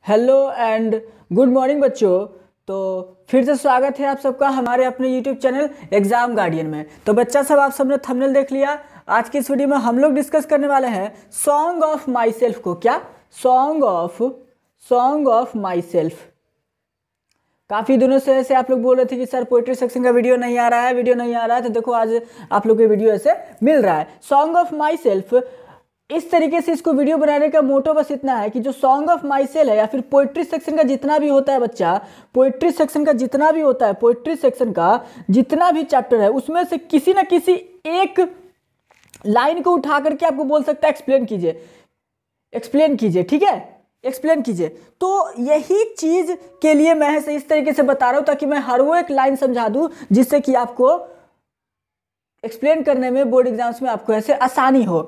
Hello and good morning बच्चों। तो फिर से स्वागत है आप सबका हमारे अपने यूट्यूब चैनल एग्जाम गार्डियन में। तो बच्चा सब आप सबने थंबनेल देख लिया। आज की इस वीडियो में हम लोग डिस्कस करने वाले हैं सॉन्ग ऑफ माई सेल्फ को। क्या? Song of my self. काफ़ी दिनों से ऐसे आप लोग बोल रहे थे कि सर पोइट्री सेक्शन का वीडियो नहीं आ रहा है, तो देखो आज आप लोग को वीडियो ऐसे मिल रहा है। सॉन्ग ऑफ माई सेल्फ, इस तरीके से इसको वीडियो बनाने का मोटो बस इतना है कि जो सॉन्ग ऑफ माई सेल है या फिर पोइट्री सेक्शन का जितना भी होता है बच्चा, पोइट्री सेक्शन का जितना भी चैप्टर है उसमें से किसी ना किसी एक लाइन को उठा करके आपको बोल सकता है एक्सप्लेन कीजिए, ठीक है, एक्सप्लेन कीजिए। तो यही चीज के लिए मैं इस तरीके से बता रहा हूं ताकि मैं हर वो एक लाइन समझा दूं जिससे कि आपको एक्सप्लेन करने में बोर्ड एग्जाम्स में आपको ऐसे आसानी हो।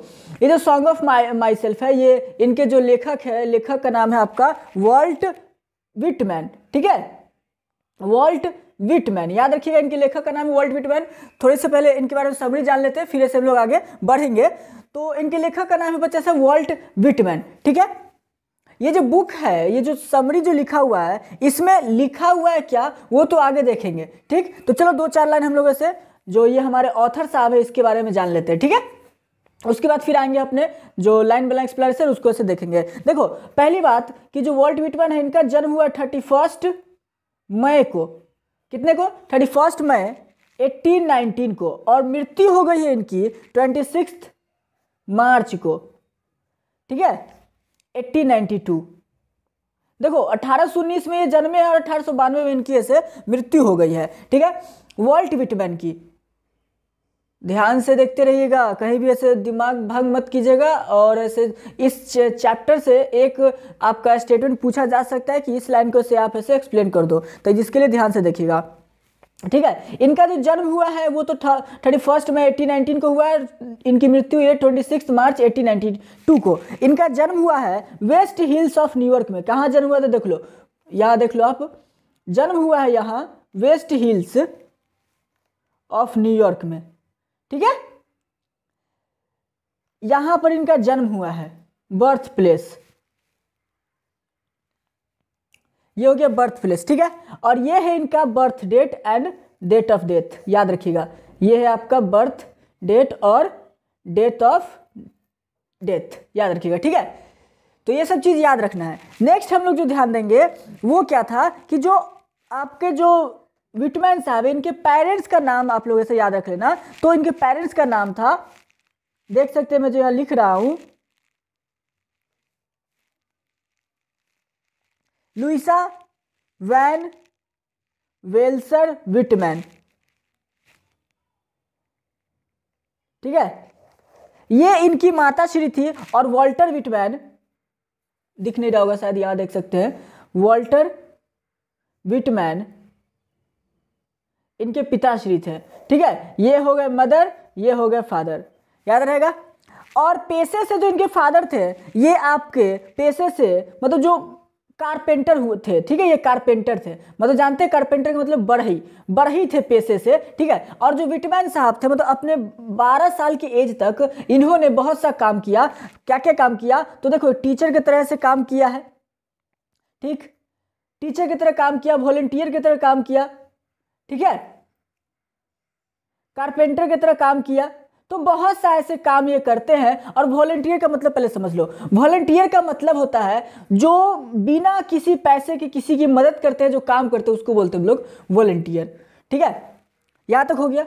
ये जो सॉन्ग ऑफ माई सेल्फ है, ये इनके जो लेखक का नाम है आपका वॉल्ट विटमैन, ठीक है, वॉल्ट विटमैन। याद रखिएगा इनके लेखक का नाम है वॉल्ट विटमैन। थोड़े से पहले इनके बारे में समरी जान लेते हैं, फिर ऐसे हम लोग आगे बढ़ेंगे। तो इनके लेखक का नाम है बच्चा सा वॉल्ट विटमैन, ठीक है। ये जो बुक है, ये जो समरी जो लिखा हुआ है, इसमें लिखा हुआ है क्या वो तो आगे देखेंगे, ठीक। तो चलो दो चार लाइन हम लोग ऐसे जो ये हमारे ऑथर साहब है इसके बारे में जान लेते हैं, ठीक है। उसके बाद फिर आएंगे अपने जो लाइन बाय लाइन एक्सप्लेनेशन उसको ऐसे देखेंगे। देखो पहली बात कि जो वॉल्ट विटमैन है इनका जन्म हुआ 31 मई को। कितने को? 31 मई 1819 को, और मृत्यु हो गई है इनकी 26 मार्च को, ठीक है, 1892। देखो 1819 में ये जन्मे हैं और 1892 में इनकी ऐसे मृत्यु हो गई है, ठीक है, वॉल्ट विटमैन की। ध्यान से देखते रहिएगा, कहीं भी ऐसे दिमाग भंग मत कीजिएगा। और ऐसे इस चैप्टर से एक आपका स्टेटमेंट पूछा जा सकता है कि इस लाइन को से आप ऐसे एक्सप्लेन कर दो, तो जिसके लिए ध्यान से देखिएगा, ठीक है। इनका जो जन्म हुआ है वो तो 31 मई 1819 को हुआ है, इनकी मृत्यु है 26 मार्च 1892 को। इनका जन्म हुआ है वेस्ट हिल्स ऑफ न्यूयॉर्क में। कहाँ जन्म हुआ था देख लो, यहाँ देख लो आप, जन्म हुआ है यहाँ वेस्ट हिल्स ऑफ न्यूयॉर्क में, ठीक है। यहां पर इनका जन्म हुआ है, बर्थ प्लेस, ये हो गया बर्थ प्लेस, ठीक है। और ये है इनका birth date and date of death. याद रखिएगा ये है आपका बर्थ डेट और डेट ऑफ डेथ, याद रखिएगा, ठीक है। तो ये सब चीज याद रखना है। नेक्स्ट हम लोग जो ध्यान देंगे वो क्या था कि जो आपके जो विटमैन साहब, इनके पेरेंट्स का नाम आप लोग ऐसे याद रख लेना। तो इनके पेरेंट्स का नाम था, देख सकते हैं मैं जो यहां लिख रहा हूं, लुइसा वैन वेल्सर विटमैन, ठीक है। ये इनकी माताश्री थी। और वॉल्टर विटमैन दिख नहीं रहा होगा शायद, यहां देख सकते हैं, वॉल्टर विटमैन इनके पिताश्री थे, ठीक है। ये हो गए मदर, ये हो गए फादर, याद रहेगा। और पेशे से जो इनके फादर थे, ये आपके पेशे से मतलब जो कारपेंटर हुए थे, ठीक है, ये कारपेंटर थे, मतलब जानते हैं कारपेंटर का मतलब बढ़ई थे पेशे से, ठीक है। और जो विटमैन साहब थे, मतलब अपने 12 साल की एज तक इन्होंने बहुत सा काम किया। क्या क्या काम किया? तो देखो टीचर की तरह से काम किया है, ठीक, टीचर की तरह काम किया, वॉलंटियर की तरह काम किया, ठीक है, कारपेंटर की तरह काम किया। तो बहुत सा ऐसे काम ये करते हैं। और वॉलंटियर का मतलब पहले समझ लो, वॉलंटियर का मतलब होता है जो बिना किसी पैसे के किसी की मदद करते हैं, जो काम करते हैं उसको बोलते हैं हम लोग वॉलंटियर, ठीक है। यहां तक हो गया।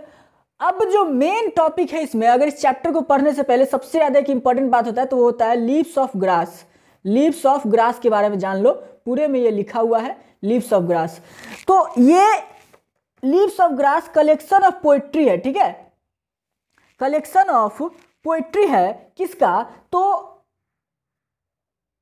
अब जो मेन टॉपिक है इसमें, अगर इस चैप्टर को पढ़ने से पहले सबसे ज्यादा एक इंपॉर्टेंट बात होता है तो वो होता है leaves of grass. Leaves of grass के बारे में जान लो, पूरे में ये लिखा हुआ है लीव्स ऑफ ग्रास। तो ये leaves of grass collection of poetry है, ठीक है, कलेक्शन ऑफ पोएट्री है। किसका? तो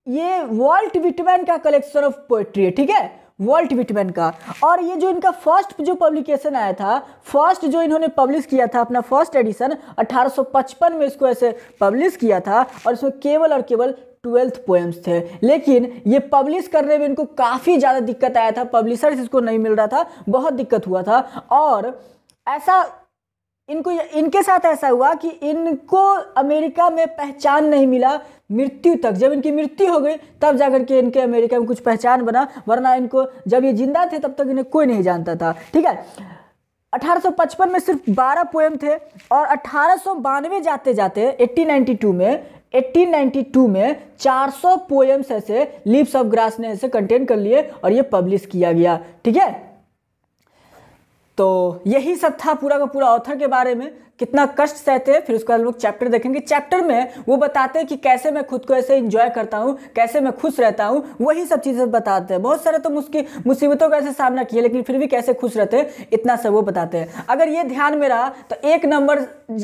ये वॉल्ट विटमैन का कलेक्शन ऑफ पोएट्री है, ठीक है, वॉल्ट विटमैन का। और ये जो इनका फर्स्ट जो पब्लिकेशन आया था, फर्स्ट जो इन्होंने पब्लिश किया था, अपना फर्स्ट एडिशन 1855 में इसको ऐसे पब्लिश किया था। और इसमें केवल और केवल 12 पोएम्स थे। लेकिन ये पब्लिश करने में इनको काफ़ी ज़्यादा दिक्कत आया था, पब्लिशर्स इसको नहीं मिल रहा था, बहुत दिक्कत हुआ था। और ऐसा इनके साथ ऐसा हुआ कि इनको अमेरिका में पहचान नहीं मिला मृत्यु तक। जब इनकी मृत्यु हो गई तब जाकर के इनके अमेरिका में कुछ पहचान बना, वरना इनको जब ये जिंदा थे तब तक इन्हें कोई नहीं जानता था। ठीक है, 1855 में सिर्फ 12 पोएम थे और 1892 जाते जाते 1892 में 400 पोएम्स ऐसे लीव्स ऑफ ग्रास ने ऐसे कंटेन कर लिए और ये पब्लिश किया गया। ठीक है, तो यही सब था पूरा का पूरा ऑथर के बारे में, कितना कष्ट सहते हैं। फिर उसके बाद लोग चैप्टर देखेंगे। चैप्टर में वो बताते हैं कि कैसे मैं खुद को ऐसे एंजॉय करता हूँ, कैसे मैं खुश रहता हूँ, वही सब चीज़ें बताते हैं। बहुत सारे तो मुसीबतों का ऐसे सामना किया लेकिन फिर भी कैसे खुश रहते हैं, इतना सब वो बताते हैं। अगर ये ध्यान में रहा तो 1 नंबर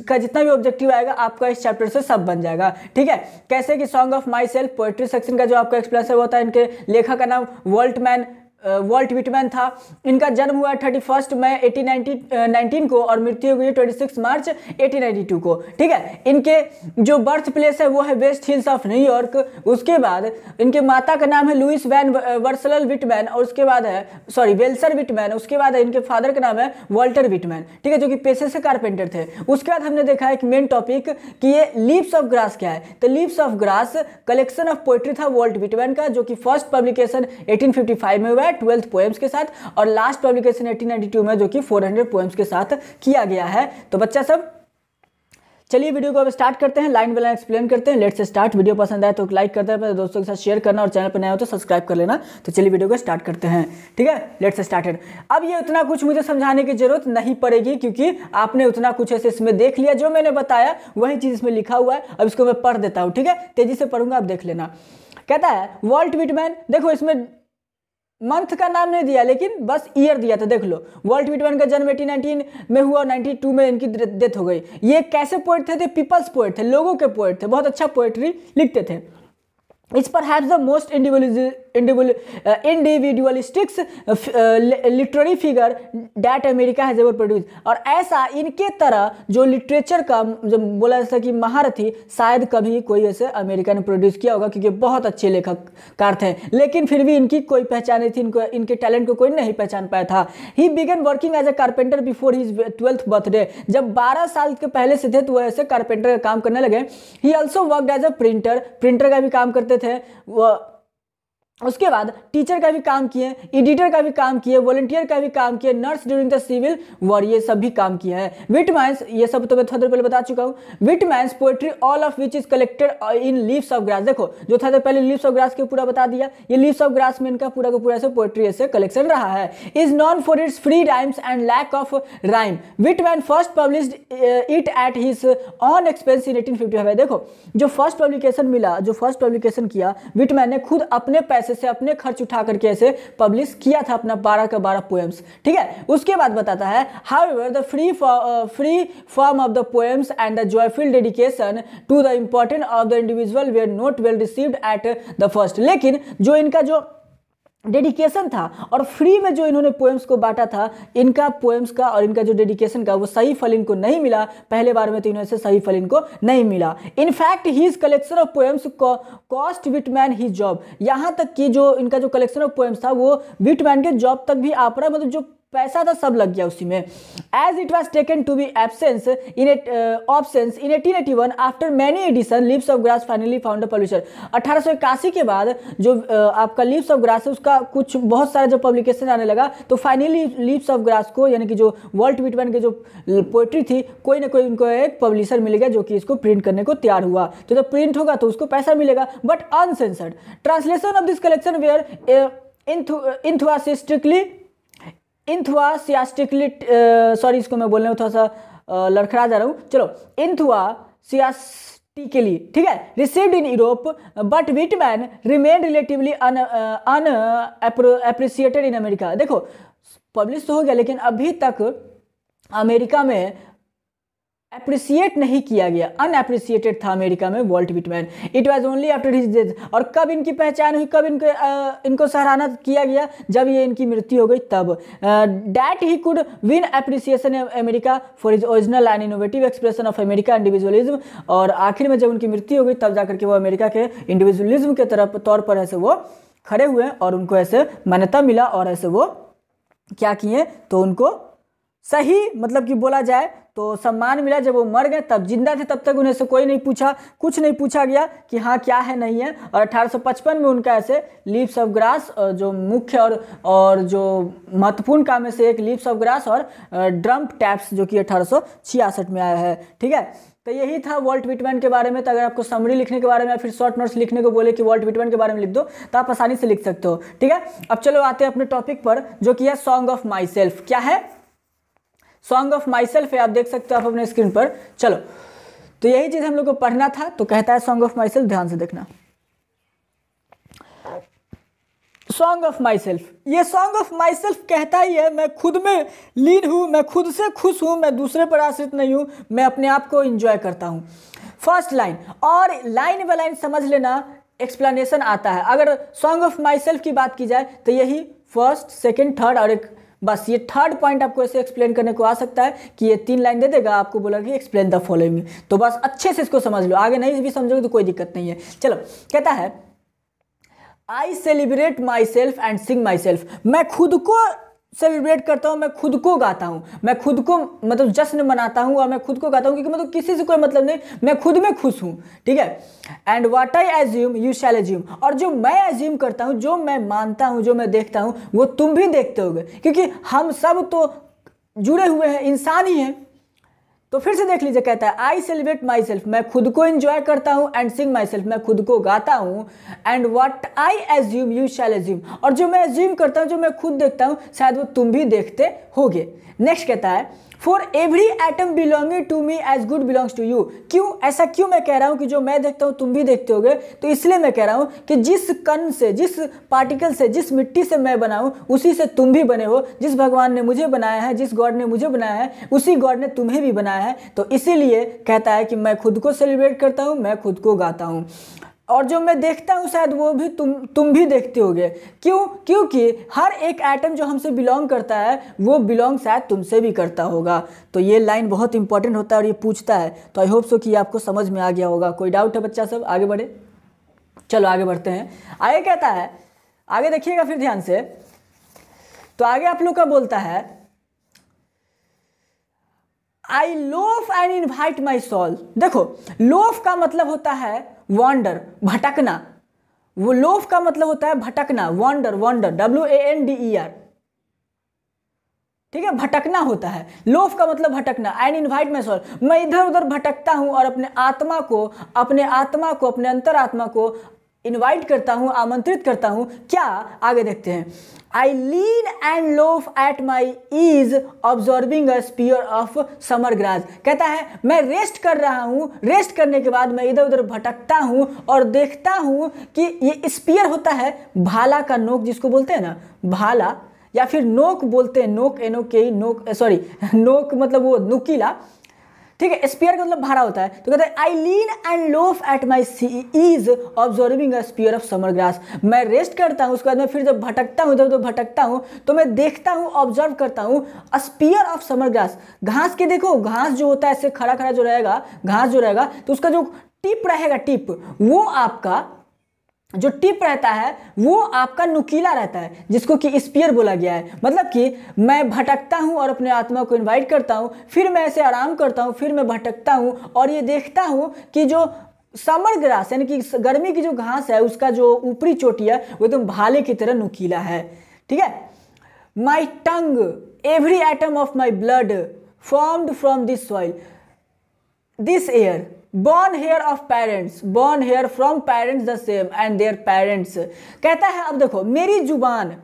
का जितना भी ऑब्जेक्टिव आएगा आपका इस चैप्टर से सब बन जाएगा। ठीक है, कैसे कि song of my self poetry section का जो आपका एक्सप्लेनेशन होता है, इनके लेखक का नाम वॉल्ट विटमैन था। इनका जन्म हुआ 31 मई 1819 को और मृत्यु हो गई 26 मार्च 1892 को। ठीक है, इनके जो बर्थ प्लेस है वो है वेस्ट हिल्स ऑफ न्यूयॉर्क। उसके बाद इनके माता का नाम है लुइस वैन वर्सल विटमैन और उसके बाद है वेल्सर विटमैन। उसके बाद है इनके फादर का नाम है वॉल्टर विटमैन। ठीक है, जो कि पेशे से कारपेंटर थे। उसके बाद हमने देखा एक मेन टॉपिक कि ये लीव्स ऑफ ग्रास क्या है। तो leaves of grass collection of poetry था वॉल्ट विटमैन का, जो कि फर्स्ट पब्लिकेशन 1855 में हुआ 12 पोएम्स के साथ और लास्ट पब्लिकेशन 1892 में जो कि 400 पोएम्स के साथ किया गया है। तो बच्चा सब चलिए वीडियो को अब स्टार्ट करते हैं, लाइन बाय लाइन एक्सप्लेन करते हैं। Let's start. वीडियो पसंद आए तो लाइक कर देना, दोस्तों के साथ शेयर करना और चैनल पर नया हो तो सब्सक्राइब कर लेना। तो चलिए वीडियो को स्टार्ट करते हैं। ठीक है, लेट्स स्टार्टेड। अब ये उतना कुछ मुझे समझाने की जरूरत नहीं पड़ेगी क्योंकि आपने उतना कुछ ऐसे इसमें देख लिया। जो मैंने बताया वही चीज़ इसमें लिखा हुआ है। अब इसको मैं पढ़ देता हूँ। ठीक है, तेजी से पढ़ूंगा, आप देख लेना। कहता है वॉल्ट विटमैन, देखो इसमें मंथ का नाम नहीं दिया लेकिन बस ईयर दिया था। देख लो, वॉल्ट विटमैन का जन्म 1819 में हुआ और 92 में इनकी डेथ हो गई। ये कैसे पोएट थे? पीपल्स पोएट थे, लोगों के पोएट थे, बहुत अच्छा पोएट्री लिखते थे। It's perhaps the most individualistic literary figure that America has ever produced। और ऐसा इनके तरह जो लिटरेचर का जो बोला जैसा कि महारथी शायद कभी कोई ऐसे अमेरिका ने प्रोड्यूस किया होगा, क्योंकि बहुत अच्छे लेखककार थे लेकिन फिर भी इनकी कोई पहचान नहीं थी, इनके टैलेंट को कोई नहीं पहचान पाया था। He began working as a carpenter before his 12th birthday। जब 12 साल के पहले से थे तो वो ऐसे कारपेंटर का काम करने लगे। He also worked as a printer, printer का भी काम करते थे वो। उसके बाद टीचर का भी काम किए, एडिटर का भी काम किए, वॉलंटियर का भी काम किए, nurse during the civil war, ये सब भी काम किया है। विटमैन्स, ये सब तो मैं थोड़ी देर पहले बता चुका हूँ। Whitman's poetry all of which is collected in Leaves of Grass. देखो जो था पहले लीव्स ऑफ ग्रास के पूरा बता दिया, ये लीव्स ऑफ ग्रास में इनका पूरा का पूरा ऐसे पोएट्री ऐसे कलेक्शन रहा है। Is known for its free rhymes and lack of rhyme. Whitman first published it at his own expense in 1855। देखो जो फर्स्ट पब्लिकेशन मिला, जो फर्स्ट पब्लिकेशन किया विटमैन ने खुद अपने पैसे से अपने खर्च उठा करके ऐसे पब्लिश किया था अपना 12 का 12 पोएम्स। ठीक है, उसके बाद बताता है however the free form of the poems and the joyful dedication to the important of the individual were not well received at the first. लेकिन जो इनका जो डेडिकेशन था और फ्री में जो इन्होंने पोएम्स को बांटा था, इनका पोएम्स का और इनका जो डेडिकेशन का वो सही फल इनको नहीं मिला। पहले बार में तो इन्होंने से सही फल इनको नहीं मिला। In fact his collection of poems cost Whitman his job. यहाँ तक कि जो इनका जो कलेक्शन ऑफ पोएम्स था वो विटमैन के जॉब तक भी आ पड़ा, मतलब जो पैसा था सब लग गया उसी में। As it was taken to be absence in 1881 after many edition leaves of grass finally found a publisher. 1881 के बाद जो आपका लीव्स ऑफ ग्रास है उसका कुछ बहुत सारा जो पब्लिकेशन आने लगा तो फाइनली लीव्स ऑफ ग्रास को यानी कि जो वॉल्ट विटमैन के जो पोएट्री थी कोई ना कोई उनको एक पब्लिशर मिलेगा जो कि इसको प्रिंट करने को तैयार हुआ। तो जब प्रिंट होगा तो उसको पैसा मिलेगा, but uncensored translation of this collection were enthusiastically sorry इसको मैं बोलने में थोड़ा सा लड़खड़ा जा रहा हूँ। चलो, इंथुआसियास्टिकली, ठीक है, received in Europe but Whitman remain relatively unappreciated in America. देखो पब्लिश तो हो गया लेकिन अभी तक अमेरिका में अप्रिसिएट नहीं किया गया, अनएप्रिसिएटेड था अमेरिका में Walt Whitman. It was only after his death. और कब इनकी पहचान हुई, कब इनको सराहना किया गया, जब ये इनकी मृत्यु हो गई तब। That he could win appreciation America for his original and innovative expression of America individualism. और आखिर में जब उनकी मृत्यु हो गई तब जाकर के वो अमेरिका के इंडिविजुअलिज्म के तरफ तौर पर ऐसे वो खड़े हुए और उनको ऐसे मान्यता मिला और ऐसे वो क्या किए तो उनको सही मतलब कि बोला जाए तो सम्मान मिला। जब वो मर गए तब जिंदा थे तब तक उन्हें से कोई नहीं पूछा, कुछ नहीं पूछा गया कि हाँ क्या है नहीं है। और 1855 में उनका ऐसे लीव्स ऑफ ग्रास जो मुख्य और जो महत्वपूर्ण काम में से एक लीव्स ऑफ ग्रास और ड्रम टैप्स जो कि 1866 में आया है। ठीक है, तो यही था वॉल्ट व्हिटमैन के बारे में। तो अगर आपको समरी लिखने के बारे में या फिर शॉर्ट नोट्स लिखने को बोले कि वॉल्ट व्हिटमैन के बारे में लिख दो तो आप आसानी से लिख सकते हो। ठीक है, अब चलो आते हैं अपने टॉपिक पर जो कि है सॉन्ग ऑफ माई सेल्फ। क्या है? सॉन्ग ऑफ माई सेल्फ है, आप देख सकते हो आप अपने स्क्रीन पर। चलो, तो यही चीज हम लोग को पढ़ना था। तो कहता है सॉन्ग ऑफ माई सेल्फ, ध्यान से देखना। सॉन्ग ऑफ माई सेल्फ, ये सॉन्ग ऑफ माई सेल्फ कहता ही है मैं खुद में लीन हूँ, मैं खुद से खुश हूँ, मैं दूसरे पर आश्रित नहीं हूँ, मैं अपने आप को एंजॉय करता हूँ। फर्स्ट लाइन, और लाइन बाय लाइन समझ लेना, एक्सप्लेनेशन आता है। अगर सॉन्ग ऑफ माई सेल्फ की बात की जाए तो यही फर्स्ट, सेकेंड, थर्ड और एक बस ये थर्ड पॉइंट आपको ऐसे एक्सप्लेन करने को आ सकता है कि ये 3 लाइन दे देगा, आपको बोला कि एक्सप्लेन द फॉलोइंग। तो बस अच्छे से इसको समझ लो, आगे नहीं भी समझोगे तो कोई दिक्कत नहीं है। चलो, कहता है I celebrate my self and Singh my self, मैं खुद को सेलिब्रेट करता हूँ, मैं खुद को गाता हूँ, मैं खुद को मतलब जश्न मनाता हूँ और मैं खुद को गाता हूँ क्योंकि मतलब किसी से कोई मतलब नहीं, मैं खुद में खुश हूँ। ठीक है, and what I assume you shall assume, और जो मैं एज्यूम करता हूँ, जो मैं मानता हूँ, जो मैं देखता हूँ वो तुम भी देखते होगे क्योंकि हम सब तो जुड़े हुए हैं, इंसान ही हैं। तो फिर से देख लीजिए, कहता है आई सेलिब्रेट माई सेल्फ, मैं खुद को एंजॉय करता हूँ, एंड सिंग माई सेल्फ, मैं खुद को गाता हूँ, and what I assume you shall assume, और जो मैं एज्यूम करता हूँ, जो मैं खुद देखता हूँ शायद वो तुम भी देखते होगे। नेक्स्ट कहता है for every atom belonging to me as good belongs to you, क्यों ऐसा क्यों मैं कह रहा हूँ कि जो मैं देखता हूँ तुम भी देखते होगे, तो इसलिए मैं कह रहा हूँ कि जिस कण से, जिस पार्टिकल से, जिस मिट्टी से मैं बना हूँ उसी से तुम भी बने हो। जिस भगवान ने मुझे बनाया है, जिस गॉड ने मुझे बनाया है, उसी गॉड ने तुम्हें भी बनाया है। तो इसीलिए कहता है कि मैं खुद को सेलिब्रेट करता हूँ, मैं खुद को गाता हूँ, और जो मैं देखता हूँ शायद वो भी तुम भी देखते होगे। क्यों? क्योंकि हर एक एटम जो हमसे बिलोंग करता है वो बिलोंग शायद तुमसे भी करता होगा। तो ये लाइन बहुत इंपॉर्टेंट होता है और ये पूछता है। तो आई होप सो कि आपको समझ में आ गया होगा। कोई डाउट है बच्चा सब? आगे बढ़े, चलो आगे बढ़ते हैं। आगे कहता है, आगे देखिएगा फिर ध्यान से। तो आगे आप लोग का बोलता है I loaf and invite my soul. देखो, लोफ का मतलब होता है वॉन्डर, भटकना। वो लोफ का मतलब होता है भटकना, वॉन्डर, वॉन्डर WANDER। ठीक है, भटकना होता है। लोफ का मतलब भटकना, एंड इनवाइट माई सोल, मैं इधर उधर भटकता हूं और अपने आत्मा को, अपने अंतरात्मा को इनवाइट करता हूं, आमंत्रित करता हूं। क्या? आगे देखते हैं। I lean and loaf at my ease observing a spear of summer grass. कहता है मैं रेस्ट कर रहा हूं, रेस्ट करने के बाद मैं इधर उधर भटकता हूं और देखता हूं कि ये स्पीयर होता है भाला का नोक, जिसको बोलते हैं ना भाला, या फिर नोक बोलते हैं, नोक, NOK, नोक, सॉरी नोक मतलब वो नुकीला। ठीक है, स्पीयर का मतलब भारा होता है। तो कहते हैं I lean and loaf at my ease observing a spear of summer grass, मैं रेस्ट करता हूँ, उसके बाद मैं फिर जब भटकता हूँ, इधर उधर भटकता हूँ तो मैं देखता हूँ, ऑब्जर्व करता हूँ स्पीयर ऑफ समर ग्रास। घास के देखो, घास जो होता है ऐसे खड़ा खड़ा जो रहेगा, घास जो रहेगा तो उसका जो टिप रहेगा, टिप वो आपका जो टिप रहता है वो आपका नुकीला रहता है, जिसको कि स्पीयर बोला गया है। मतलब कि मैं भटकता हूं और अपने आत्मा को इनवाइट करता हूं, फिर मैं ऐसे आराम करता हूं, फिर मैं भटकता हूं और ये देखता हूं कि जो समर ग्रास यानी कि गर्मी की जो घास है उसका जो ऊपरी चोटी है वो एकदम भाले की तरह नुकीला है। ठीक है, my tongue every atom of my blood formed from this soil this air born here of parents, born here from parents the same and their parents। कहता है अब देखो, मेरी जुबान,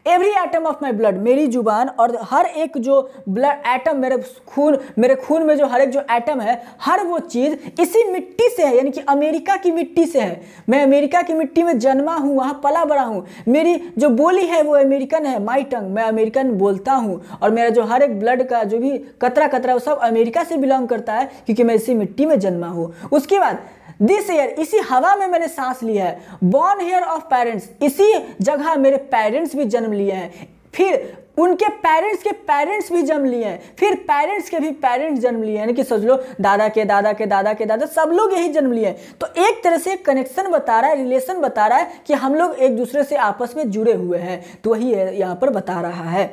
every atom of my blood, मेरी जुबान और हर एक जो ब्लड एटम, मेरे खून में जो हर एक जो एटम है, हर वो चीज़ इसी मिट्टी से है, यानी कि अमेरिका की मिट्टी से है। मैं अमेरिका की मिट्टी में जन्मा हूँ, वहाँ पला बड़ा हूँ, मेरी जो बोली है वो अमेरिकन है, माई टंग, मैं अमेरिकन बोलता हूँ, और मेरा जो हर एक ब्लड का जो भी कतरा कतरा वो सब अमेरिका से बिलोंग करता है क्योंकि मैं इसी मिट्टी में जन्मा हूँ। उसके बाद दिस एयर, इसी हवा में मैंने सांस लिया है। बॉर्न हेयर ऑफ पेरेंट्स, इसी जगह मेरे पेरेंट्स भी जन्म लिए हैं, फिर उनके पेरेंट्स के पेरेंट्स भी जन्म लिए हैं, फिर पेरेंट्स के भी पेरेंट्स जन्म लिए हैं, यानी कि सोच लो दादा के दादा के दादा के दादा, सब लोग यही जन्म लिए हैं। तो एक तरह से कनेक्शन बता रहा है, रिलेशन बता रहा है कि हम लोग एक दूसरे से आपस में जुड़े हुए हैं। तो वही यहाँ पर बता रहा है।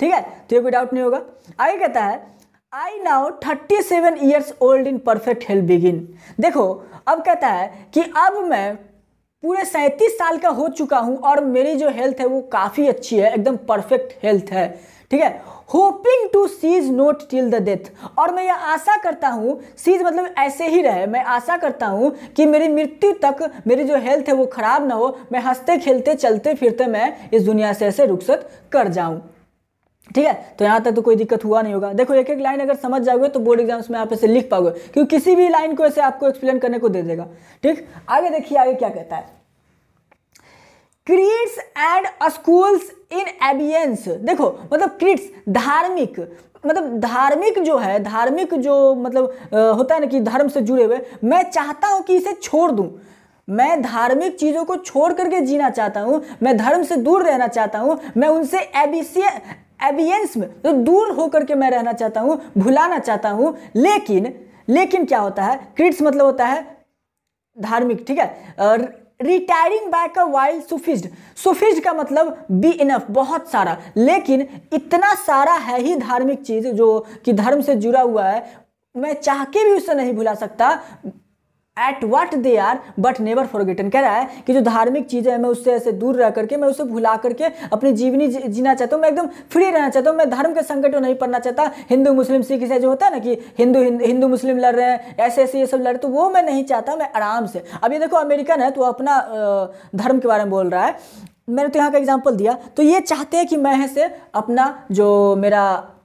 ठीक है, तो ये कोई डाउट नहीं होगा। आगे कहता है I now 37 years old in perfect health begin. देखो अब कहता है कि अब मैं पूरे 37 साल का हो चुका हूं और मेरी जो हेल्थ है वो काफ़ी अच्छी है, एकदम परफेक्ट हेल्थ है, ठीक है। Hoping to cease not till the death, और मैं यह आशा करता हूँ, सीज मतलब ऐसे ही रहे, मैं आशा करता हूँ कि मेरी मृत्यु तक मेरी जो हेल्थ है वो खराब ना हो, मैं हंसते खेलते चलते फिरते मैं इस दुनिया से ऐसे रुखसत कर जाऊँ, ठीक है। तो यहाँ तक तो कोई दिक्कत हुआ नहीं होगा। देखो एक एक लाइन अगर समझ जाओगे तो बोर्ड एग्जाम्स में आप ऐसे लिख पाओगे, क्योंकि किसी भी लाइन को ऐसे आपको एक्सप्लेन करने को दे देगा, ठीक। आगे देखिए आगे क्या कहता है, क्रीड्स एंड स्कूल्स इन एबियंस। देखो मतलब क्रीड्स धार्मिक, मतलब धार्मिक जो है, धार्मिक जो मतलब होता है ना कि धर्म से जुड़े हुए, मैं चाहता हूं कि इसे छोड़ दूं, मैं धार्मिक चीजों को छोड़ करके जीना चाहता हूं, मैं धर्म से दूर रहना चाहता हूं, मैं उनसे एबियंस में तो दूर होकर के मैं रहना चाहता हूं, भुलाना चाहता हूं। लेकिन क्या होता है, क्रीड्स मतलब होता है धार्मिक, ठीक है। रिटायरिंग बैक अ वाइल्ड सुफिस्ट, सुफिस्ट का मतलब बी इनफ, बहुत सारा, लेकिन इतना सारा है ही धार्मिक चीज जो कि धर्म से जुड़ा हुआ है, मैं चाह के भी उसे नहीं भुला सकता। At what they are but never forgotten, कह रहा है कि जो धार्मिक चीज़ें हैं मैं उससे ऐसे दूर रह करके, मैं उसे भुला करके अपनी जीवनी जीना चाहता हूँ, मैं एकदम फ्री रहना चाहता हूँ, मैं धर्म के संकट में नहीं पड़ना चाहता। हिंदू मुस्लिम सिख से जो होता है ना कि हिंदू मुस्लिम लड़ रहे हैं, ऐसे ये सब लड़ रहे, तो वो मैं नहीं चाहता, मैं आराम से। अब ये देखो अमेरिकन है तो अपना धर्म के बारे में बोल रहा है, मैंने तो यहाँ का एग्जाम्पल दिया, तो ये चाहते हैं कि मैं ऐसे अपना जो मेरा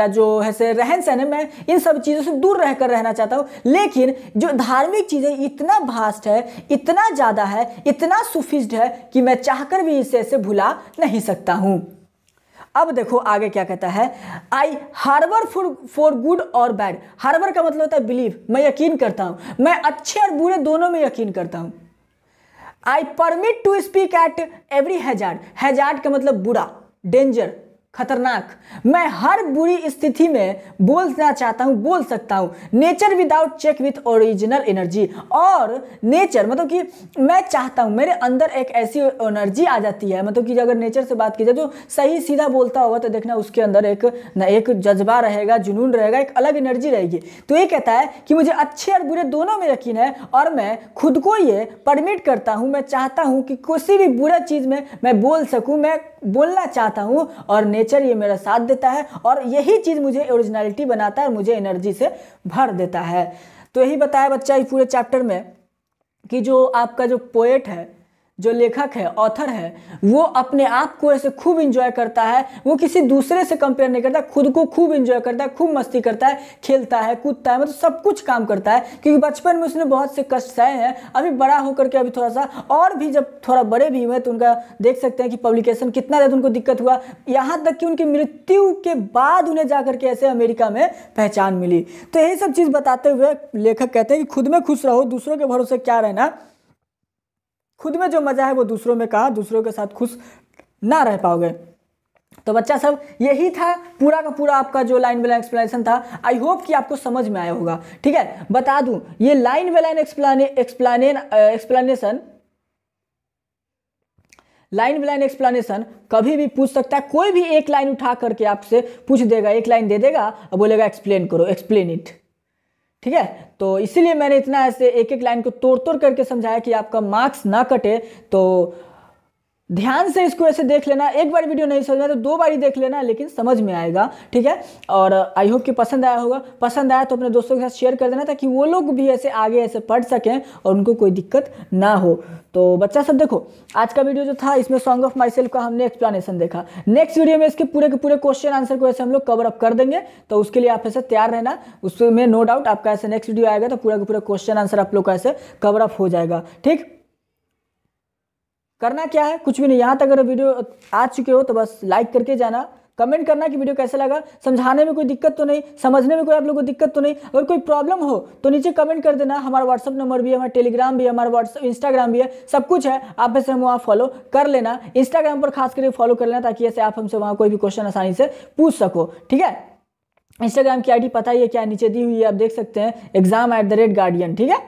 जो है से रहन सहन है, मैं इन सब चीज़ों से दूर रहकर रहना चाहता हूँ। लेकिन जो धार्मिक चीज़ें इतना भास्ट है, इतना ज़्यादा है, इतना सुफिस्ड है कि मैं चाहकर भी इसे ऐसे भुला नहीं सकता हूँ। अब देखो आगे क्या कहता है, आई हार्बर फॉर गुड और बैड। हार्बर का मतलब होता है बिलीव, मैं यकीन करता हूँ, मैं अच्छे और बुरे दोनों में यकीन करता हूँ। I permit to speak at every hazard, hazard का मतलब बुरा, डेंजर, खतरनाक, मैं हर बुरी स्थिति में बोलना चाहता हूं, बोल सकता हूं। Nature without check with original energy, और नेचर मतलब कि मैं चाहता हूं, मेरे अंदर एक ऐसी एनर्जी आ जाती है, मतलब कि अगर नेचर से बात की जाए तो सही सीधा बोलता होगा तो देखना उसके अंदर एक जज्बा रहेगा, जुनून रहेगा, एक अलग एनर्जी रहेगी। तो ये कहता है कि मुझे अच्छे और बुरे दोनों में यकीन है, और मैं खुद को ये परमिट करता हूं, मैं चाहता हूं कि किसी भी बुरा चीज में मैं बोल सकूं, मैं बोलना चाहता हूं, और नेचर ये मेरा साथ देता है, और यही चीज मुझे ओरिजिनलिटी बनाता है और मुझे एनर्जी से भर देता है। तो यही बताया बच्चा इस पूरे चैप्टर में कि जो आपका जो पोएट है, जो लेखक है, ऑथर है, वो अपने आप को ऐसे खूब इंजॉय करता है, वो किसी दूसरे से कंपेयर नहीं करता, खुद को खूब इंजॉय करता है, खूब मस्ती करता है, खेलता है, कूदता है, मतलब सब कुछ काम करता है, क्योंकि बचपन में उसने बहुत से कष्ट सहे हैं। अभी बड़ा होकर के अभी थोड़ा सा और भी जब थोड़ा बड़े भी हुए तो उनका देख सकते हैं कि पब्लिकेशन कितना ज़्यादा उनको दिक्कत हुआ, यहाँ तक कि उनकी मृत्यु के बाद उन्हें जाकर के ऐसे अमेरिका में पहचान मिली। तो यही सब चीज़ बताते हुए लेखक कहते हैं कि खुद में खुश रहो, दूसरों के भरोसे क्या रहना, खुद में जो मजा है वो दूसरों में कहा, दूसरों के साथ खुश ना रह पाओगे। तो बच्चा सब यही था पूरा का पूरा आपका जो लाइन बाय लाइन एक्सप्लेनेशन था। आई होप कि आपको समझ में आया होगा, ठीक है। बता दूं ये लाइन बाय लाइन एक्सप्लेनेशन कभी भी पूछ सकता है, कोई भी एक लाइन उठा करके आपसे पूछ देगा, एक लाइन दे देगा और बोलेगा एक्सप्लेन करो, एक्सप्लेन इट, ठीक है। तो इसीलिए मैंने इतना ऐसे एक एक लाइन को तोड़ तोड़ करके समझाया कि आपका मार्क्स ना कटे। तो ध्यान से इसको ऐसे देख लेना, एक बार वीडियो नहीं समझ में तो दो बार ही देख लेना, लेकिन समझ में आएगा, ठीक है। और आई होप कि पसंद आया होगा, पसंद आया तो अपने दोस्तों के साथ शेयर कर देना ताकि वो लोग भी ऐसे आगे ऐसे पढ़ सकें और उनको कोई दिक्कत ना हो। तो बच्चा सब देखो आज का वीडियो जो था इसमें सॉन्ग ऑफ माई सेल्फ का हमने एक्सप्लेनेशन देखा। नेक्स्ट वीडियो में इसके पूरे के पूरे क्वेश्चन आंसर को ऐसे हम लोग कवर अप कर देंगे, तो उसके लिए आप ऐसे तैयार रहना, उसमें नो डाउट आपका ऐसे नेक्स्ट वीडियो आएगा तो पूरा का पूरा क्वेश्चन आंसर आप लोग का ऐसे कवर अप हो जाएगा, ठीक। करना क्या है, कुछ भी नहीं, यहाँ तक अगर वीडियो आ चुके हो तो बस लाइक करके जाना, कमेंट करना कि वीडियो कैसा लगा, समझाने में कोई दिक्कत तो नहीं, समझने में कोई आप लोगों को दिक्कत तो नहीं, अगर कोई प्रॉब्लम हो तो नीचे कमेंट कर देना। हमारा व्हाट्सअप नंबर भी है, हमारा टेलीग्राम भी है, हमारा व्हाट्सअप इंस्टाग्राम भी है, सब कुछ है, आप ऐसे हम वहाँ फॉलो कर लेना। इंस्टाग्राम पर खास करके फॉलो कर लेना ताकि ऐसे आप हमसे वहाँ कोई भी क्वेश्चन आसानी से पूछ सको, ठीक है। इंस्टाग्राम की आईडी पता ही है क्या, नीचे दी हुई है, आप देख सकते हैं, exam@guardian, ठीक है।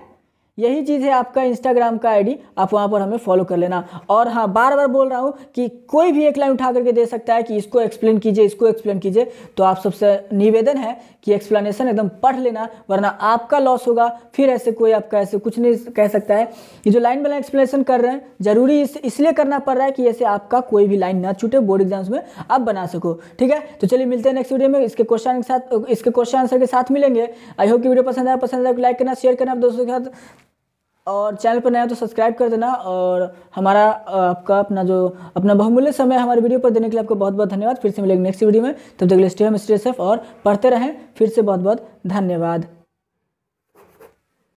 यही चीज़ है आपका इंस्टाग्राम का आईडी, आप वहाँ पर हमें फॉलो कर लेना। और हाँ, बार बार बोल रहा हूँ कि कोई भी एक लाइन उठा करके दे सकता है कि इसको एक्सप्लेन कीजिए, इसको एक्सप्लेन कीजिए, तो आप सबसे निवेदन है कि एक्सप्लेनेशन एकदम पढ़ लेना, वरना आपका लॉस होगा। फिर ऐसे कोई आपका ऐसे कुछ नहीं कह सकता है। ये जो लाइन वाला एक्सप्लेनेशन कर रहे हैं जरूरी इसलिए करना पड़ रहा है कि ऐसे आपका कोई भी लाइन ना छूटे, बोर्ड एग्जाम्स में आप बना सको। ठीक है, तो चलिए मिलते हैं नेक्स्ट वीडियो में, इसके क्वेश्चन आंसर के साथ मिलेंगे। आई होप कि वीडियो पसंद आया तो लाइक करना, शेयर करना दोस्तों के साथ, और चैनल पर नया हो तो सब्सक्राइब कर देना। और हमारा आपका अपना बहुमूल्य समय हमारे वीडियो पर देने के लिए आपको बहुत बहुत धन्यवाद। फिर से मिलेंगे नेक्स्ट वीडियो में, तब तक के लिए स्टे होम, स्टे सेफ और पढ़ते रहें। फिर से बहुत बहुत धन्यवाद।